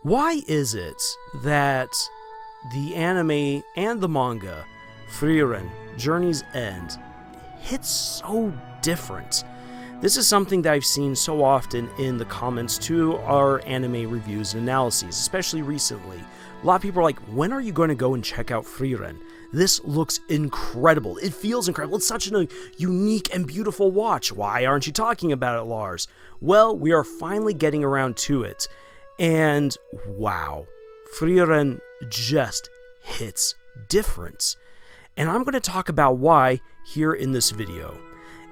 Why is it that the anime and the manga, Frieren, Journey's End, hits so different? This is something that I've seen so often in the comments to our anime reviews and analyses, especially recently. A lot of people are like, when are you going to go and check out Frieren? This looks incredible. It feels incredible. It's such a unique and beautiful watch. Why aren't you talking about it, Lars? Well, we are finally getting around to it. And wow, Frieren just hits different. And I'm going to talk about why here in this video.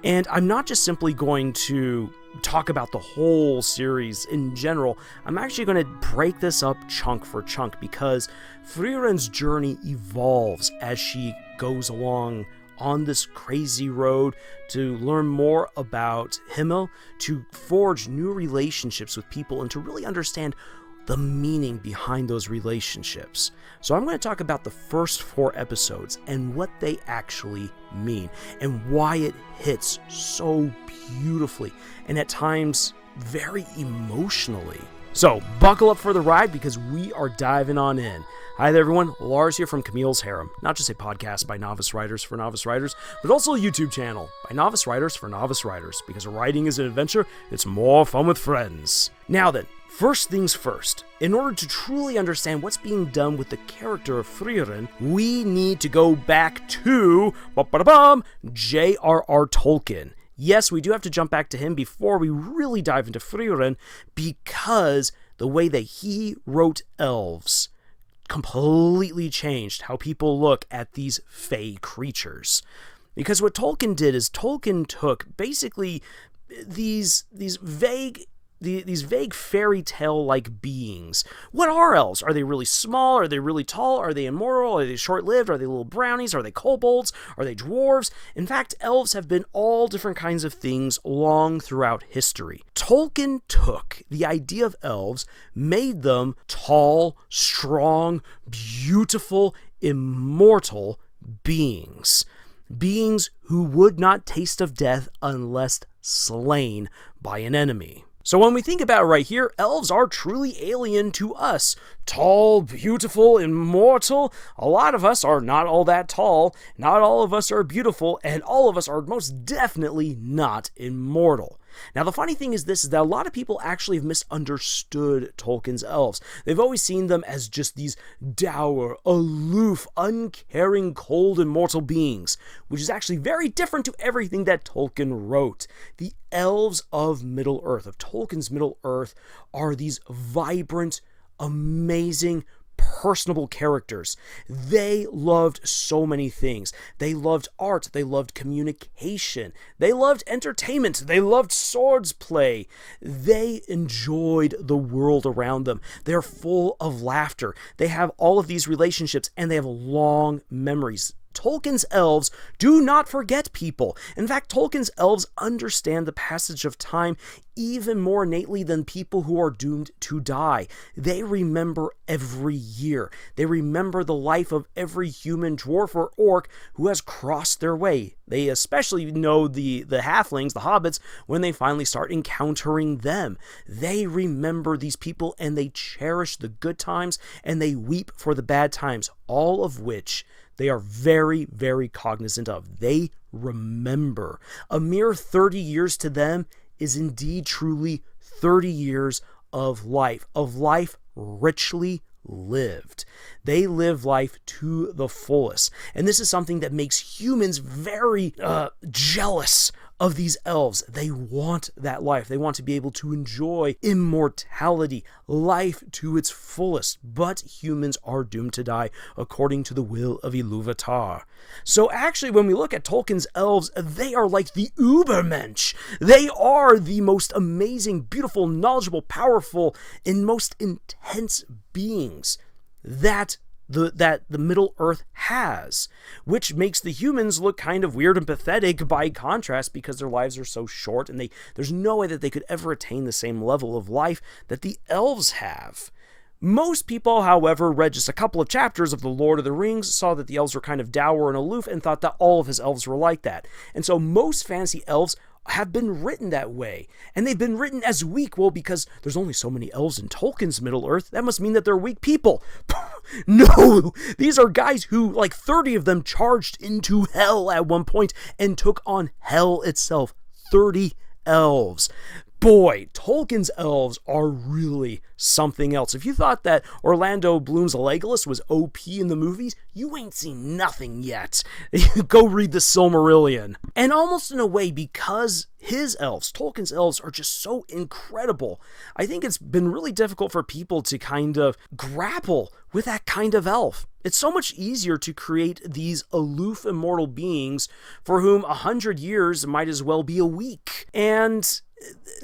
And I'm not just simply going to talk about the whole series in general. I'm actually going to break this up chunk for chunk because Frieren's journey evolves as she goes along on this crazy road to learn more about Himmel, to forge new relationships with people, and to really understand the meaning behind those relationships. So I'm going to talk about the first 4 episodes and what they actually mean and why it hits so beautifully and at times very emotionally. So buckle up for the ride because we are diving on in. Hi there everyone, Lars here from Camille's Harem, not just a podcast by novice writers for novice writers, but also a YouTube channel by novice writers for novice writers, because writing is an adventure, it's more fun with friends. Now then, first things first, in order to truly understand what's being done with the character of Frieren, we need to go back to J.R.R. Tolkien. Yes, we do have to jump back to him before we really dive into Frieren, because the way that he wrote elves completely changed how people look at these fae creatures. Because what Tolkien did is Tolkien took basically these vague fairy tale-like beings. What are elves? Are they really small? Are they really tall? Are they immortal? Are they short-lived? Are they little brownies? Are they kobolds? Are they dwarves? In fact, elves have been all different kinds of things long throughout history. Tolkien took the idea of elves, made them tall, strong, beautiful, immortal beings. Beings who would not taste of death unless slain by an enemy. So when we think about it right here, elves are truly alien to us. Tall, beautiful, immortal. A lot of us are not all that tall, not all of us are beautiful, and all of us are most definitely not immortal. Now, the funny thing is this, is that a lot of people actually have misunderstood Tolkien's elves. They've always seen them as just these dour, aloof, uncaring, cold, immortal beings, which is actually very different to everything that Tolkien wrote. The elves of Middle-earth, of Tolkien's Middle-earth, are these vibrant, amazing, personable characters. They loved so many things. They loved art. They loved communication. They loved entertainment. They loved swords play. They enjoyed the world around them. They're full of laughter. They have all of these relationships, and they have long memories. Tolkien's elves do not forget people. In fact, Tolkien's elves understand the passage of time even more innately than people who are doomed to die. They remember every year. They remember the life of every human, dwarf, or orc who has crossed their way. They especially know the halflings, the hobbits, when they finally start encountering them. They remember these people, and they cherish the good times, and they weep for the bad times, all of which they are very, very cognizant of. They remember. A mere 30 years to them is indeed truly 30 years of life richly lived. They live life to the fullest. And this is something that makes humans very jealous of these elves. They want that life. They want to be able to enjoy immortality, life to its fullest. But humans are doomed to die according to the will of Iluvatar. So actually, when we look at Tolkien's elves, they are like the Ubermensch. They are the most amazing, beautiful, knowledgeable, powerful, and most intense beings that the Middle-earth has, which makes the humans look kind of weird and pathetic by contrast, because their lives are so short, and there's no way that they could ever attain the same level of life that the elves have. Most people, however, read just a couple of chapters of The Lord of the Rings, saw that the elves were kind of dour and aloof, and thought that all of his elves were like that. And so most fantasy elves have been written that way. And they've been written as weak. Well, because there's only so many elves in Tolkien's Middle-earth, that must mean that they're weak people. No, these are guys who, like 30 of them, charged into hell at one point and took on hell itself. 30 elves. Boy, Tolkien's elves are really something else. If you thought that Orlando Bloom's Legolas was OP in the movies, you ain't seen nothing yet. Go read the Silmarillion. And almost in a way, because his elves, Tolkien's elves, are just so incredible, I think it's been really difficult for people to kind of grapple with that kind of elf. It's so much easier to create these aloof immortal beings for whom 100 years might as well be a week. And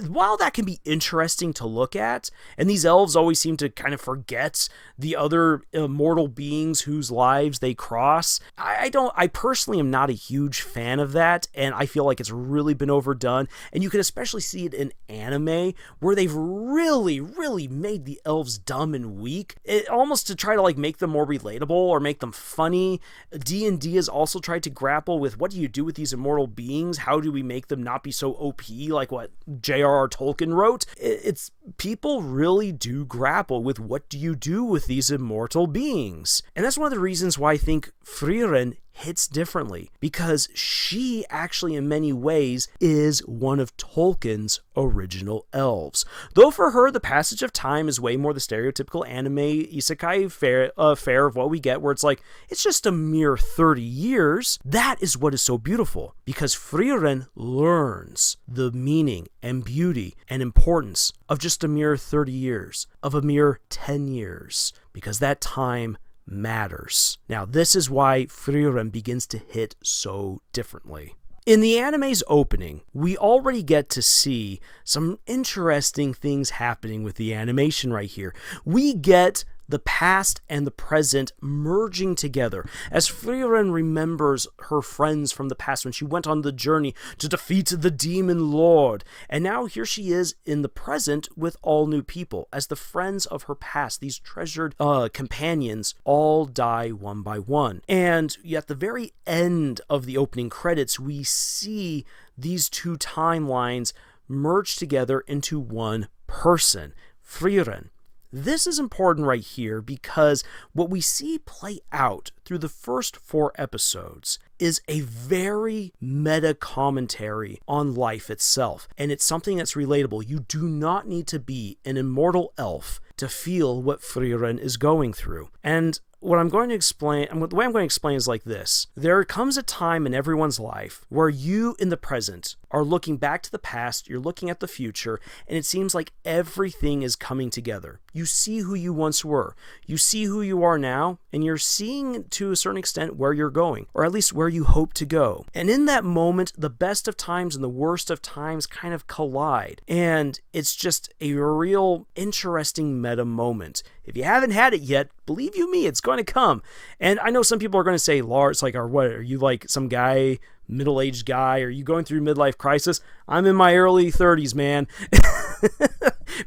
while that can be interesting to look at, and these elves always seem to kind of forget the other immortal beings whose lives they cross, I personally am not a huge fan of that, and I feel like it's really been overdone. And you can especially see it in anime, where they've really, really made the elves dumb and weak, almost to try to like make them more relatable or make them funny. D&D has also tried to grapple with, what do you do with these immortal beings? How do we make them not be so OP like what J.R.R. Tolkien wrote? It's people really do grapple with, what do you do with these immortal beings? And that's one of the reasons why I think Frieren hits differently, because she actually in many ways is one of Tolkien's original elves. Though for her, the passage of time is way more the stereotypical anime isekai fare of what we get, where it's like, it's just a mere 30 years. That is what is so beautiful, because Frieren learns the meaning and beauty and importance of just a mere 30 years, of a mere 10 years, because that time matters. Now, this is why Frieren begins to hit so differently. In the anime's opening, we already get to see some interesting things happening with the animation right here. We get the past and the present merging together as Frieren remembers her friends from the past when she went on the journey to defeat the demon lord. And now here she is in the present with all new people, as the friends of her past, these treasured companions, all die one by one. And at the very end of the opening credits, we see these two timelines merge together into one person, Frieren. This is important right here because what we see play out through the first 4 episodes is a very meta commentary on life itself, and it's something that's relatable. You do not need to be an immortal elf to feel what Frieren is going through. And what I'm going to explain, the way I'm going to explain is like this. There comes a time in everyone's life where you in the present are looking back to the past, you're looking at the future, and it seems like everything is coming together. You see who you once were, you see who you are now, and you're seeing to a certain extent where you're going, or at least where you hope to go. And in that moment, the best of times and the worst of times kind of collide, and it's just a real interesting meta moment. If you haven't had it yet, believe you me, it's going to come. And I know some people are going to say, Lars, like, what, are you like some guy, middle-aged guy? Are you going through midlife crisis? I'm in my early 30s, man.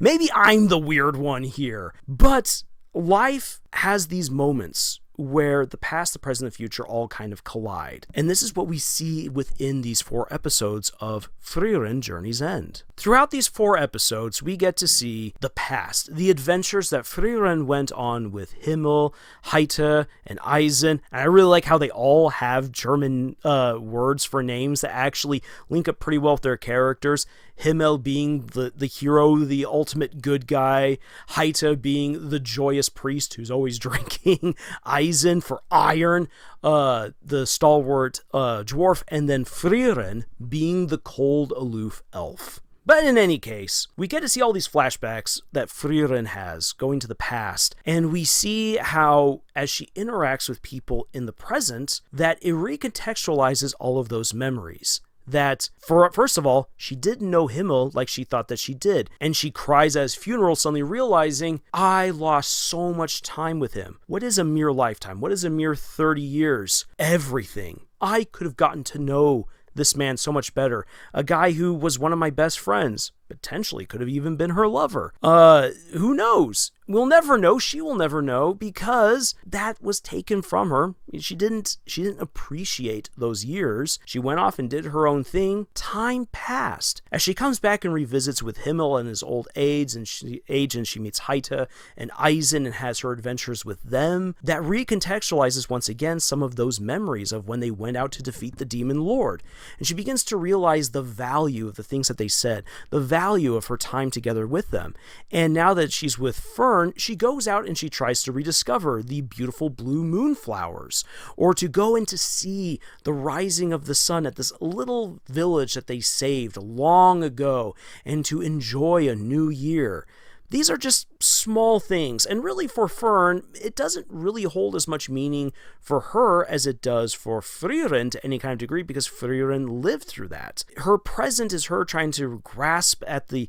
Maybe I'm the weird one here. But life has these moments where the past, the present, and the future all kind of collide. And this is what we see within these 4 episodes of Frieren Journey's End. Throughout these 4 episodes, we get to see the past, the adventures that Frieren went on with Himmel, Heite, and Eisen. And I really like how they all have German words for names that actually link up pretty well with their characters. Himmel being the hero, the ultimate good guy. Heite being the joyous priest who's always drinking. Eisen for iron, the stalwart dwarf. And then Frieren being the cold, aloof elf. But in any case, we get to see all these flashbacks that Frieren has going to the past, and we see how, as she interacts with people in the present, that it recontextualizes all of those memories. That, first of all, she didn't know Himmel like she thought that she did, and she cries at his funeral, suddenly realizing, I lost so much time with him. What is a mere lifetime? What is a mere 30 years? Everything. I could have gotten to know this man so much better. A guy who was one of my best friends, potentially could have even been her lover. Who knows? we'll never know. She will never know, because that was taken from her. She didn't appreciate those years. She went off and did her own thing. Time passed. As she comes back and revisits with Himmel and his old aides, and she meets Haita and Eisen and has her adventures with them, that recontextualizes once again some of those memories of when they went out to defeat the demon lord. And she begins to realize the value of the things that they said, the value of her time together with them. And now that she's with Fern, she goes out and she tries to rediscover the beautiful blue moonflowers, or to go and to see the rising of the sun at this little village that they saved long ago, and to enjoy a new year. These are just small things, and really for Fern, it doesn't really hold as much meaning for her as it does for Frieren to any kind of degree, because Frieren lived through that. Her present is her trying to grasp at the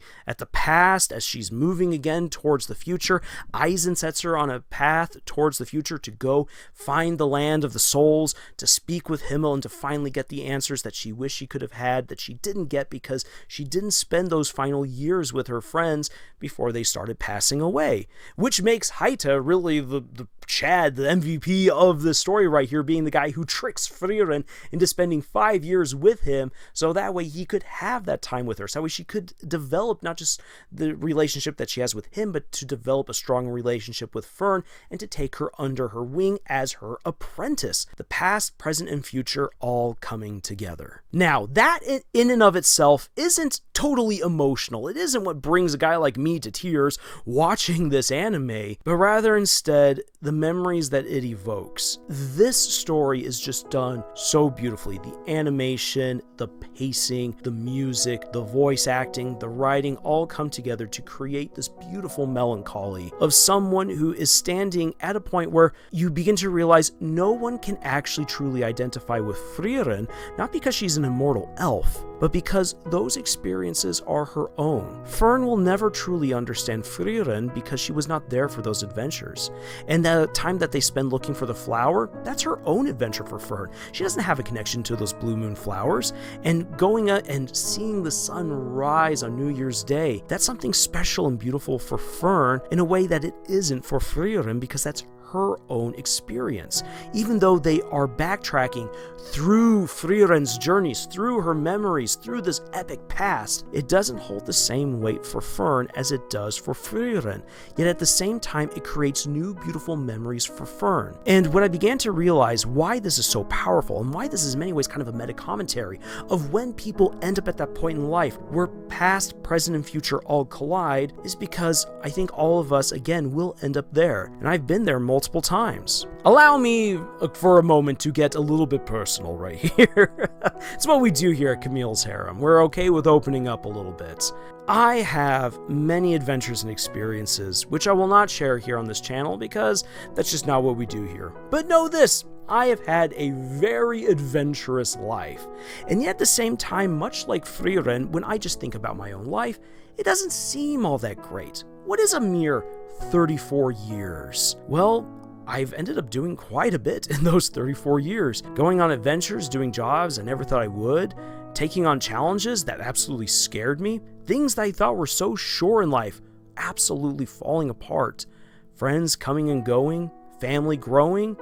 past as she's moving again towards the future. Eisen sets her on a path towards the future to go find the land of the souls, to speak with Himmel, and to finally get the answers that she wished she could have had, that she didn't get because she didn't spend those final years with her friends before they started passing away. Which makes Haita really the Chad, the MVP of the story right here, being the guy who tricks Frieren into spending 5 years with him, so that way he could have that time with her, so that way she could develop not just the relationship that she has with him, but to develop a strong relationship with Fern, and to take her under her wing as her apprentice. The past, present, and future all coming together. Now, that in and of itself isn't totally emotional. It isn't what brings a guy like me to tears watching this anime, but rather instead the memories that it evokes. This story is just done so beautifully. The animation, the pacing, the music, the voice acting, the writing all come together to create this beautiful melancholy of someone who is standing at a point where you begin to realize no one can actually truly identify with Frieren, not because she's an immortal elf, but because those experiences are her own. Fern will never truly understand Frieren because she was not there for those adventures. And the time that they spend looking for the flower, that's her own adventure for Fern. She doesn't have a connection to those blue moon flowers. And going out and seeing the sun rise on New Year's Day, that's something special and beautiful for Fern in a way that it isn't for Frieren, because that's her own experience. Even though they are backtracking through Frieren's journeys, through her memories, through this epic past, it doesn't hold the same weight for Fern as it does for Frieren. Yet at the same time, it creates new beautiful memories for Fern. And when I began to realize why this is so powerful, and why this is in many ways kind of a meta commentary of when people end up at that point in life where past, present, and future all collide, is because I think all of us, again, will end up there. And I've been there multiple times. Allow me for a moment to get a little bit personal right here. It's what we do here at Camille's Harem. We're okay with opening up a little bit. I have many adventures and experiences, which I will not share here on this channel because that's just not what we do here. But know this, I have had a very adventurous life. And yet at the same time, much like Frieren, when I just think about my own life, it doesn't seem all that great. What is a mere 34 years? Well, I've ended up doing quite a bit in those 34 years. Going on adventures, doing jobs I never thought I would, taking on challenges that absolutely scared me, things that I thought were so sure in life, absolutely falling apart, friends coming and going, family growing,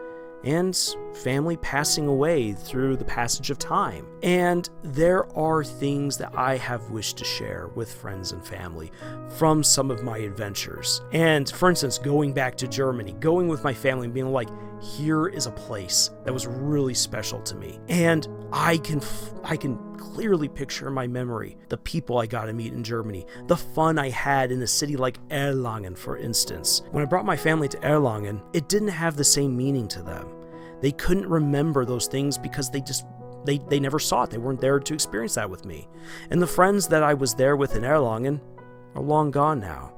and family passing away through the passage of time. And there are things that I have wished to share with friends and family from some of my adventures. And for instance, going back to Germany, going with my family and being like, here is a place that was really special to me. And I can clearly picture in my memory the people I got to meet in Germany, the fun I had in a city like Erlangen, for instance. When I brought my family to Erlangen, it didn't have the same meaning to them. They couldn't remember those things because they never saw it. They weren't there to experience that with me. And the friends that I was there with in Erlangen are long gone now.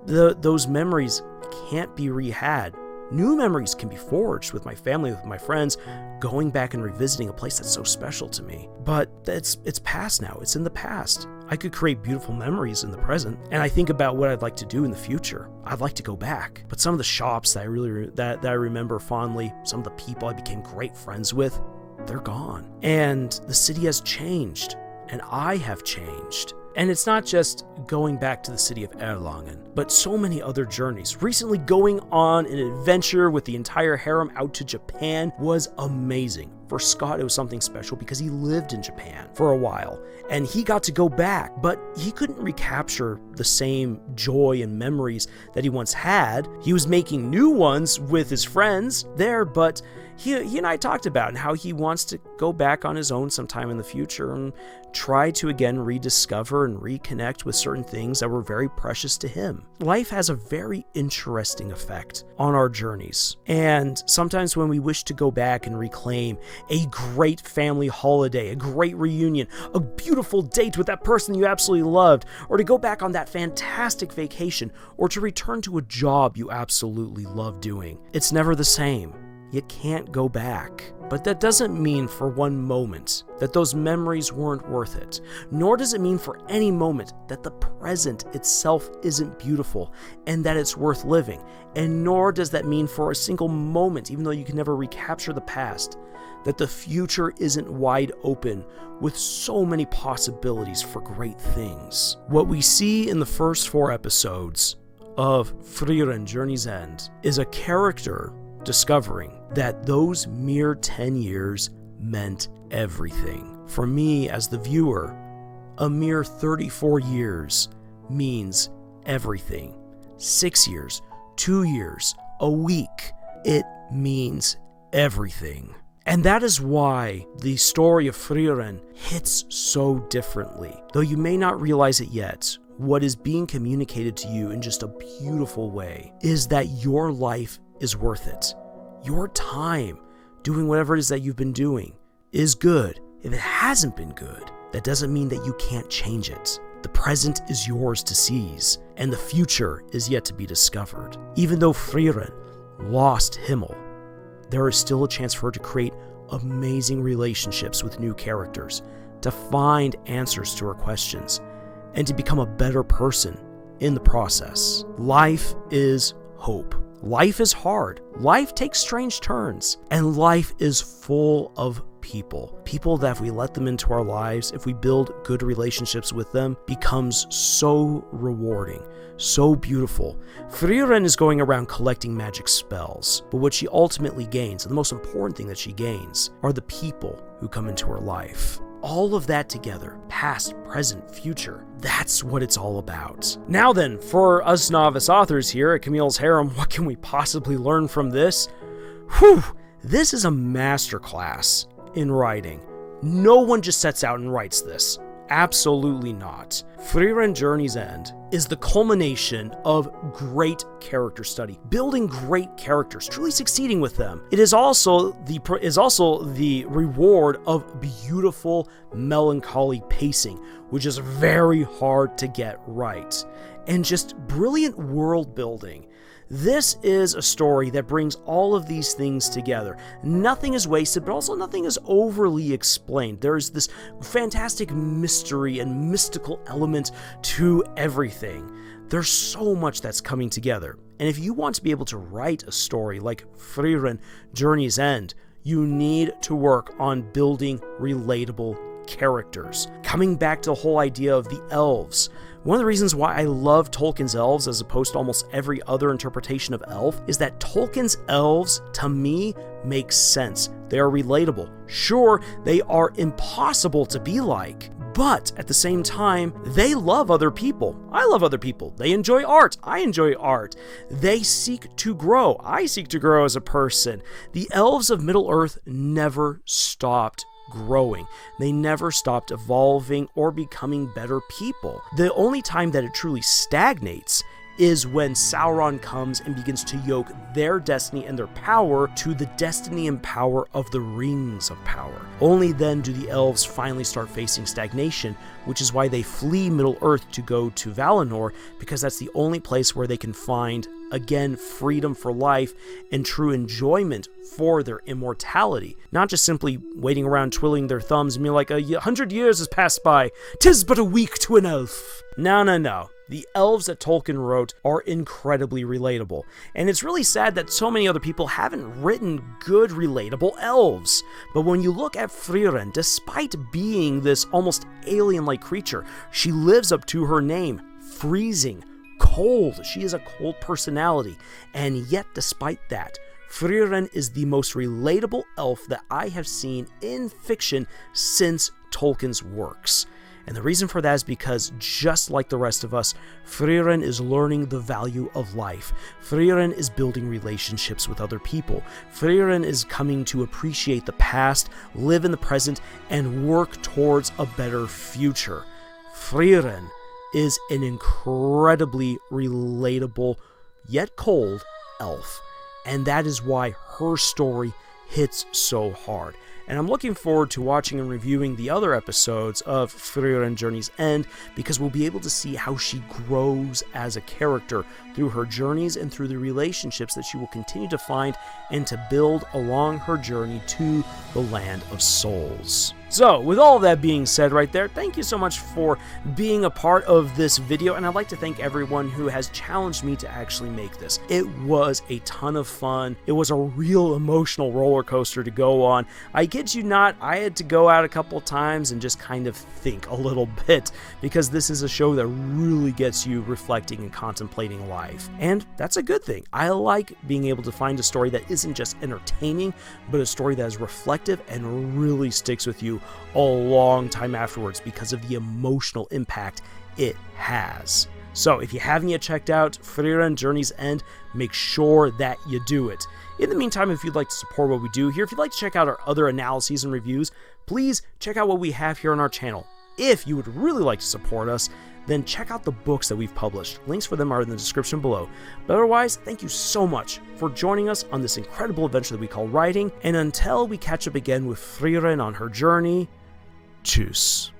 Those memories can't be rehad. New memories can be forged with my family, with my friends, going back and revisiting a place that's so special to me. But it's past now. It's in the past. I could create beautiful memories in the present, and I think about what I'd like to do in the future. I'd like to go back. But some of the shops that I remember fondly, some of the people I became great friends with, they're gone. And the city has changed, and I have changed. And it's not just going back to the city of Erlangen, but so many other journeys. Recently going on an adventure with the entire harem out to Japan was amazing. For Scott, it was something special because he lived in Japan for a while, and he got to go back, but he couldn't recapture the same joy and memories that he once had. He was making new ones with his friends there, but he and I talked about how he wants to go back on his own sometime in the future and try to again rediscover and reconnect with certain things that were very precious to him. Life has a very interesting effect on our journeys, and sometimes when we wish to go back and reclaim a great family holiday, a great reunion, a beautiful date with that person you absolutely loved, or to go back on that fantastic vacation, or to return to a job you absolutely love doing, it's never the same. You can't go back. But that doesn't mean for one moment that those memories weren't worth it, nor does it mean for any moment that the present itself isn't beautiful and that it's worth living, and nor does that mean for a single moment, even though you can never recapture the past, that the future isn't wide open with so many possibilities for great things. What we see in the first 4 episodes of Frieren Journey's End is a character discovering that those mere 10 years meant everything. For me, as the viewer, a mere 34 years means everything. 6 years, 2 years, a week, it means everything. And that is why the story of Frieren hits so differently. Though you may not realize it yet, what is being communicated to you in just a beautiful way is that your life is worth it. Your time doing whatever it is that you've been doing is good. If it hasn't been good, that doesn't mean that you can't change it. The present is yours to seize, and the future is yet to be discovered. Even though Frieren lost Himmel, there is still a chance for her to create amazing relationships with new characters, to find answers to her questions, and to become a better person in the process. Life is hope. Life is hard. Life takes strange turns. And life is full of people. People that if we let them into our lives, if we build good relationships with them, becomes so rewarding, so beautiful. Frieren is going around collecting magic spells, but what she ultimately gains, and the most important thing that she gains, are the people who come into her life. All of that together, past, present, future, that's what it's all about. Now then, for us novice authors here at Camille's Harem, what can we possibly learn from this? Whew! This is a masterclass in writing. No one just sets out and writes this. Absolutely not. Frieren Journey's End is the culmination of great character study, building great characters, truly succeeding with them. It is also the reward of beautiful melancholy pacing, which is very hard to get right, and just brilliant world building. This is a story that brings all of these things together. Nothing is wasted, but also nothing is overly explained. There's this fantastic mystery and mystical element to everything. There's so much that's coming together. And if you want to be able to write a story like Frieren Journey's End, you need to work on building relatable characters. Coming back to the whole idea of the elves, one of the reasons why I love Tolkien's Elves as opposed to almost every other interpretation of elf is that Tolkien's Elves, to me, make sense. They are relatable. Sure, they are impossible to be like, but at the same time, they love other people. I love other people. They enjoy art. I enjoy art. They seek to grow. I seek to grow as a person. The elves of Middle-earth never stopped growing. They never stopped evolving or becoming better people. The only time that it truly stagnates is when Sauron comes and begins to yoke their destiny and their power to the destiny and power of the Rings of Power. Only then do the elves finally start facing stagnation, which is why they flee Middle-earth to go to Valinor, because that's the only place where they can find, again, freedom for life and true enjoyment for their immortality. Not just simply waiting around twiddling their thumbs and being like, 100 years has passed by, 'tis but a week to an elf. No. The elves that Tolkien wrote are incredibly relatable, and it's really sad that so many other people haven't written good, relatable elves. But when you look at Frieren, despite being this almost alien-like creature, she lives up to her name, freezing, cold. She is a cold personality, and yet despite that, Frieren is the most relatable elf that I have seen in fiction since Tolkien's works. And the reason for that is because, just like the rest of us, Frieren is learning the value of life. Frieren is building relationships with other people. Frieren is coming to appreciate the past, live in the present, and work towards a better future. Frieren is an incredibly relatable, yet cold, elf. And that is why her story hits so hard. And I'm looking forward to watching and reviewing the other episodes of Frieren Journey's End, because we'll be able to see how she grows as a character through her journeys and through the relationships that she will continue to find and to build along her journey to the Land of Souls. So, with all that being said right there, thank you so much for being a part of this video, and I'd like to thank everyone who has challenged me to actually make this. It was a ton of fun. It was a real emotional roller coaster to go on. I kid you not, I had to go out a couple times and just kind of think a little bit, because this is a show that really gets you reflecting and contemplating life. And that's a good thing. I like being able to find a story that isn't just entertaining, but a story that is reflective and really sticks with you a long time afterwards because of the emotional impact it has. So if you haven't yet checked out Frieren Journey's End, make sure that you do it. In the meantime, if you'd like to support what we do here, if you'd like to check out our other analyses and reviews, please check out what we have here on our channel. If you would really like to support us, then check out the books that we've published. Links for them are in the description below. But otherwise, thank you so much for joining us on this incredible adventure that we call writing, and until we catch up again with Frieren on her journey, tschüss.